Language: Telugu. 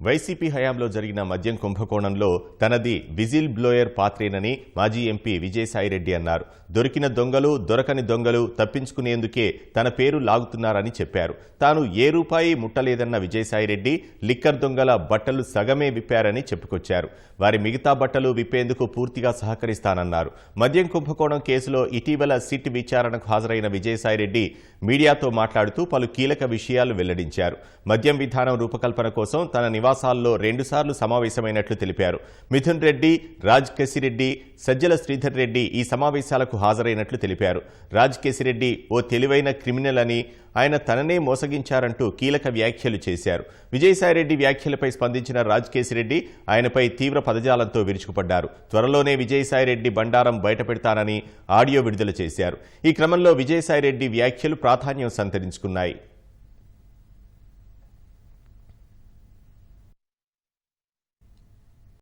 వైసీపీ హయాంలో జరిగిన మద్యం కుంభకోణంలో తనది విజిల్ బ్లోయర్ పాత్రేనని మాజీ ఎంపీ విజయసాయిరెడ్డి అన్నారు. దొరికిన దొంగలు దొరకని దొంగలు తప్పించుకునేందుకే తన పేరు లాగుతున్నారని చెప్పారు. తాను ఏ రూపాయి ముట్టలేదన్న విజయసాయిరెడ్డి లిక్కర్ దొంగల బట్టలు సగమే విప్పారని చెప్పుకొచ్చారు. వారి మిగతా బట్టలు విప్పేందుకు పూర్తిగా సహకరిస్తానన్నారు. మద్యం కుంభకోణం కేసులో ఇటీవల సిట్ విచారణకు హాజరైన విజయసాయిరెడ్డి మీడియాతో మాట్లాడుతూ పలు కీలక విషయాలు వెల్లడించారు. మద్యం విధానం రూపకల్పన కోసం తన నివాసాల్లో 2 సార్లు సమావేశమైనట్లు తెలిపారు. మిథున్ రెడ్డి, రాజ్ కేసిరెడ్డి, సజ్జల శ్రీధర్ రెడ్డి ఈ సమావేశాలకు హాజరైనట్లు తెలిపారు. రాజ్ కేసిరెడ్డి ఓ తెలివైన క్రిమినల్ అని, ఆయన తననే మోసగించారంటూ కీలక వ్యాఖ్యలు చేశారు. విజయసాయిరెడ్డి వ్యాఖ్యలపై స్పందించిన రాజ్ కేసిరెడ్డి ఆయనపై తీవ్ర పదజాలంతో విరుచుకుపడ్డారు. త్వరలోనే విజయసాయిరెడ్డి బండారం బయటపెడతానని ఆడియో విడుదల చేశారు. ఈ క్రమంలో విజయసాయిరెడ్డి వ్యాఖ్యలు ప్రాధాన్యం సంతరించుకున్నాయి.